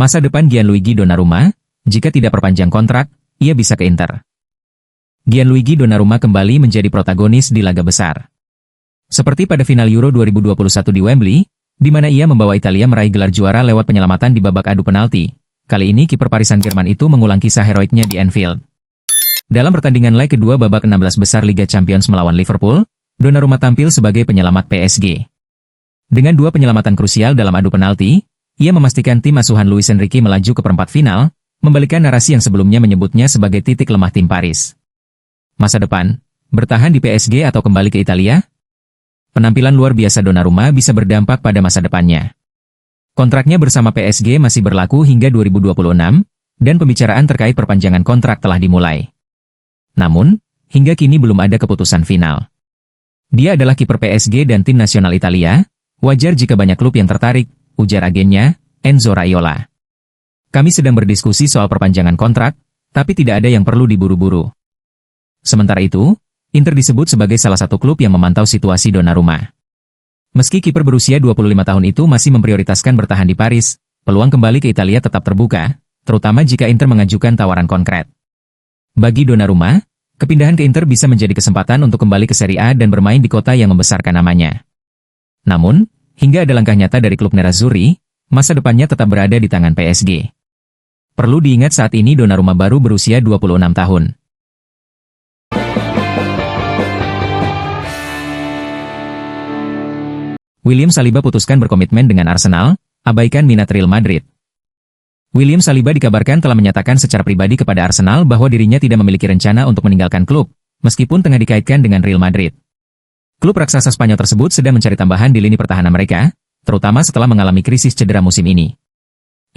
Masa depan Gianluigi Donnarumma, jika tidak perpanjang kontrak, ia bisa ke Inter. Gianluigi Donnarumma kembali menjadi protagonis di laga besar. Seperti pada final Euro 2021 di Wembley, di mana ia membawa Italia meraih gelar juara lewat penyelamatan di babak adu penalti. Kali ini kiper Paris Saint-Germain itu mengulang kisah heroiknya di Anfield. Dalam pertandingan leg kedua babak 16 besar Liga Champions melawan Liverpool, Donnarumma tampil sebagai penyelamat PSG. Dengan 2 penyelamatan krusial dalam adu penalti, ia memastikan tim asuhan Luis Enrique melaju ke perempat final, membalikkan narasi yang sebelumnya menyebutnya sebagai titik lemah tim Paris. Masa depan, bertahan di PSG atau kembali ke Italia? Penampilan luar biasa Donnarumma bisa berdampak pada masa depannya. Kontraknya bersama PSG masih berlaku hingga 2026, dan pembicaraan terkait perpanjangan kontrak telah dimulai. Namun, hingga kini belum ada keputusan final. Dia adalah kiper PSG dan tim nasional Italia, wajar jika banyak klub yang tertarik, ujar agennya, Enzo Raiola. Kami sedang berdiskusi soal perpanjangan kontrak, tapi tidak ada yang perlu diburu-buru. Sementara itu, Inter disebut sebagai salah satu klub yang memantau situasi Donnarumma. Meski kiper berusia 25 tahun itu masih memprioritaskan bertahan di Paris, peluang kembali ke Italia tetap terbuka, terutama jika Inter mengajukan tawaran konkret. Bagi Donnarumma, kepindahan ke Inter bisa menjadi kesempatan untuk kembali ke Serie A dan bermain di kota yang membesarkan namanya. Namun, hingga ada langkah nyata dari klub Nerazzurri, masa depannya tetap berada di tangan PSG. Perlu diingat saat ini Donnarumma baru berusia 26 tahun. William Saliba putuskan berkomitmen dengan Arsenal, abaikan minat Real Madrid. William Saliba dikabarkan telah menyatakan secara pribadi kepada Arsenal bahwa dirinya tidak memiliki rencana untuk meninggalkan klub, meskipun tengah dikaitkan dengan Real Madrid. Klub raksasa Spanyol tersebut sedang mencari tambahan di lini pertahanan mereka, terutama setelah mengalami krisis cedera musim ini.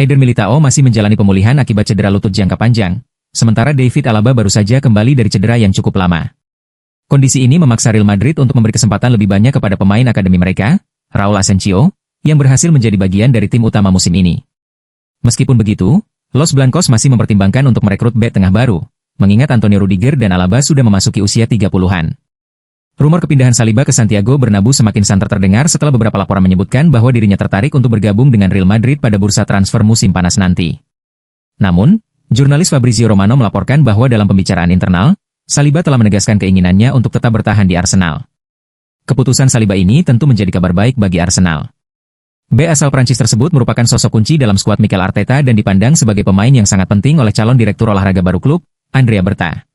Eder Militao masih menjalani pemulihan akibat cedera lutut jangka panjang, sementara David Alaba baru saja kembali dari cedera yang cukup lama. Kondisi ini memaksa Real Madrid untuk memberi kesempatan lebih banyak kepada pemain akademi mereka, Raul Asensio, yang berhasil menjadi bagian dari tim utama musim ini. Meskipun begitu, Los Blancos masih mempertimbangkan untuk merekrut bek tengah baru, mengingat Antonio Rudiger dan Alaba sudah memasuki usia 30-an. Rumor kepindahan Saliba ke Santiago Bernabeu semakin santer terdengar setelah beberapa laporan menyebutkan bahwa dirinya tertarik untuk bergabung dengan Real Madrid pada bursa transfer musim panas nanti. Namun, jurnalis Fabrizio Romano melaporkan bahwa dalam pembicaraan internal, Saliba telah menegaskan keinginannya untuk tetap bertahan di Arsenal. Keputusan Saliba ini tentu menjadi kabar baik bagi Arsenal. Bek asal Prancis tersebut merupakan sosok kunci dalam skuad Mikel Arteta dan dipandang sebagai pemain yang sangat penting oleh calon direktur olahraga baru klub, Andrea Berta.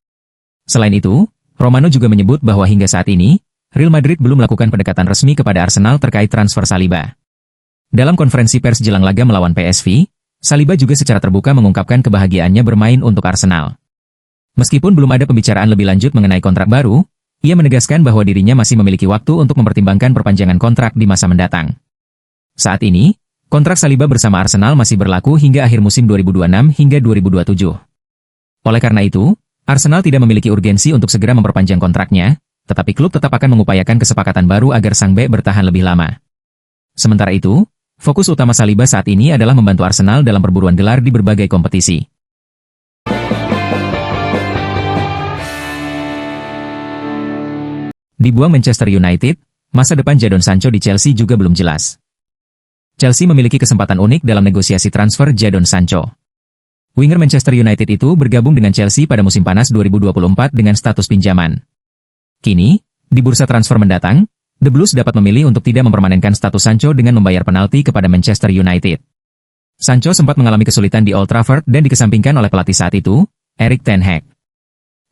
Selain itu, Romano juga menyebut bahwa hingga saat ini, Real Madrid belum melakukan pendekatan resmi kepada Arsenal terkait transfer Saliba. Dalam konferensi pers jelang laga melawan PSV, Saliba juga secara terbuka mengungkapkan kebahagiaannya bermain untuk Arsenal. Meskipun belum ada pembicaraan lebih lanjut mengenai kontrak baru, ia menegaskan bahwa dirinya masih memiliki waktu untuk mempertimbangkan perpanjangan kontrak di masa mendatang. Saat ini, kontrak Saliba bersama Arsenal masih berlaku hingga akhir musim 2026 hingga 2027. Oleh karena itu, Arsenal tidak memiliki urgensi untuk segera memperpanjang kontraknya, tetapi klub tetap akan mengupayakan kesepakatan baru agar sang bek bertahan lebih lama. Sementara itu, fokus utama Saliba saat ini adalah membantu Arsenal dalam perburuan gelar di berbagai kompetisi. Dibuang Manchester United, masa depan Jadon Sancho di Chelsea juga belum jelas. Chelsea memiliki kesempatan unik dalam negosiasi transfer Jadon Sancho. Winger Manchester United itu bergabung dengan Chelsea pada musim panas 2024 dengan status pinjaman. Kini, di bursa transfer mendatang, The Blues dapat memilih untuk tidak mempermanenkan status Sancho dengan membayar penalti kepada Manchester United. Sancho sempat mengalami kesulitan di Old Trafford dan dikesampingkan oleh pelatih saat itu, Erik ten Hag.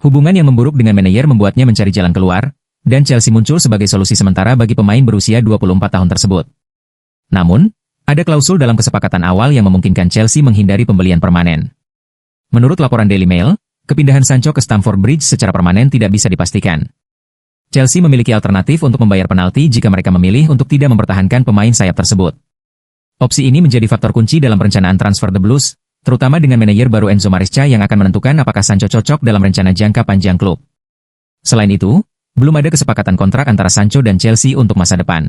Hubungan yang memburuk dengan manajer membuatnya mencari jalan keluar, dan Chelsea muncul sebagai solusi sementara bagi pemain berusia 24 tahun tersebut. Namun, ada klausul dalam kesepakatan awal yang memungkinkan Chelsea menghindari pembelian permanen. Menurut laporan Daily Mail, kepindahan Sancho ke Stamford Bridge secara permanen tidak bisa dipastikan. Chelsea memiliki alternatif untuk membayar penalti jika mereka memilih untuk tidak mempertahankan pemain sayap tersebut. Opsi ini menjadi faktor kunci dalam perencanaan transfer The Blues, terutama dengan manajer baru Enzo Maresca yang akan menentukan apakah Sancho cocok dalam rencana jangka panjang klub. Selain itu, belum ada kesepakatan kontrak antara Sancho dan Chelsea untuk masa depan.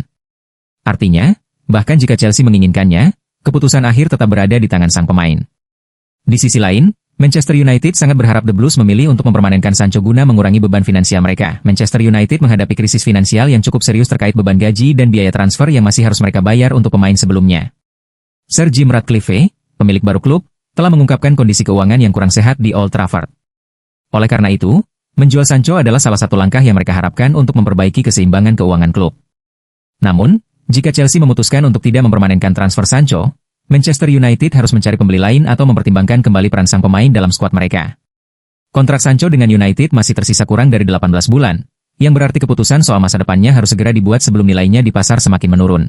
Artinya, bahkan jika Chelsea menginginkannya, keputusan akhir tetap berada di tangan sang pemain. Di sisi lain, Manchester United sangat berharap The Blues memilih untuk mempermanenkan Sancho guna mengurangi beban finansial mereka. Manchester United menghadapi krisis finansial yang cukup serius terkait beban gaji dan biaya transfer yang masih harus mereka bayar untuk pemain sebelumnya. Sir Jim Ratcliffe, pemilik baru klub, telah mengungkapkan kondisi keuangan yang kurang sehat di Old Trafford. Oleh karena itu, menjual Sancho adalah salah satu langkah yang mereka harapkan untuk memperbaiki keseimbangan keuangan klub. Namun, jika Chelsea memutuskan untuk tidak mempermanenkan transfer Sancho, Manchester United harus mencari pembeli lain atau mempertimbangkan kembali peran sang pemain dalam skuad mereka. Kontrak Sancho dengan United masih tersisa kurang dari 18 bulan, yang berarti keputusan soal masa depannya harus segera dibuat sebelum nilainya di pasar semakin menurun.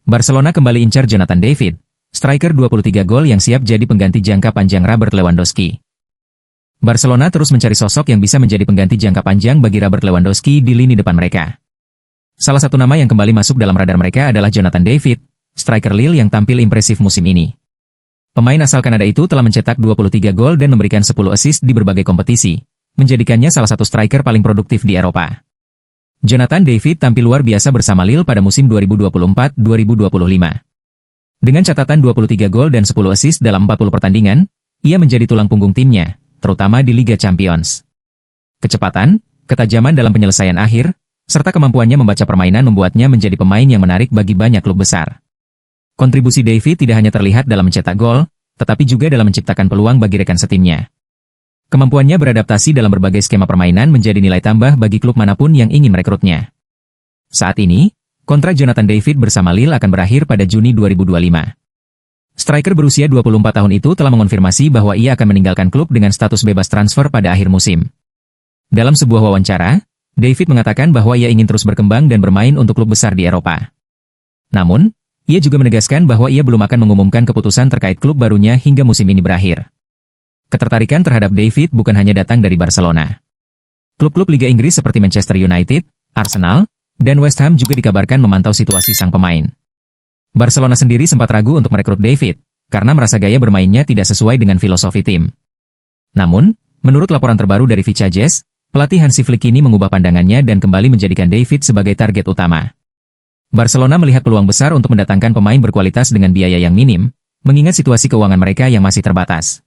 Barcelona kembali incar Jonathan David, striker 23 gol yang siap jadi pengganti jangka panjang Robert Lewandowski. Barcelona terus mencari sosok yang bisa menjadi pengganti jangka panjang bagi Robert Lewandowski di lini depan mereka. Salah satu nama yang kembali masuk dalam radar mereka adalah Jonathan David, striker Lille yang tampil impresif musim ini. Pemain asal Kanada itu telah mencetak 23 gol dan memberikan 10 assist di berbagai kompetisi, menjadikannya salah satu striker paling produktif di Eropa. Jonathan David tampil luar biasa bersama Lille pada musim 2024-2025. Dengan catatan 23 gol dan 10 assist dalam 40 pertandingan, ia menjadi tulang punggung timnya, terutama di Liga Champions. Kecepatan, ketajaman dalam penyelesaian akhir, serta kemampuannya membaca permainan membuatnya menjadi pemain yang menarik bagi banyak klub besar. Kontribusi David tidak hanya terlihat dalam mencetak gol, tetapi juga dalam menciptakan peluang bagi rekan setimnya. Kemampuannya beradaptasi dalam berbagai skema permainan menjadi nilai tambah bagi klub manapun yang ingin merekrutnya. Saat ini, kontrak Jonathan David bersama Lille akan berakhir pada Juni 2025. Striker berusia 24 tahun itu telah mengonfirmasi bahwa ia akan meninggalkan klub dengan status bebas transfer pada akhir musim. Dalam sebuah wawancara, David mengatakan bahwa ia ingin terus berkembang dan bermain untuk klub besar di Eropa. Namun, ia juga menegaskan bahwa ia belum akan mengumumkan keputusan terkait klub barunya hingga musim ini berakhir. Ketertarikan terhadap David bukan hanya datang dari Barcelona. Klub-klub Liga Inggris seperti Manchester United, Arsenal, dan West Ham juga dikabarkan memantau situasi sang pemain. Barcelona sendiri sempat ragu untuk merekrut David, karena merasa gaya bermainnya tidak sesuai dengan filosofi tim. Namun, menurut laporan terbaru dari Vichajes, pelatih Hansi Flick ini mengubah pandangannya dan kembali menjadikan David sebagai target utama. Barcelona melihat peluang besar untuk mendatangkan pemain berkualitas dengan biaya yang minim, mengingat situasi keuangan mereka yang masih terbatas.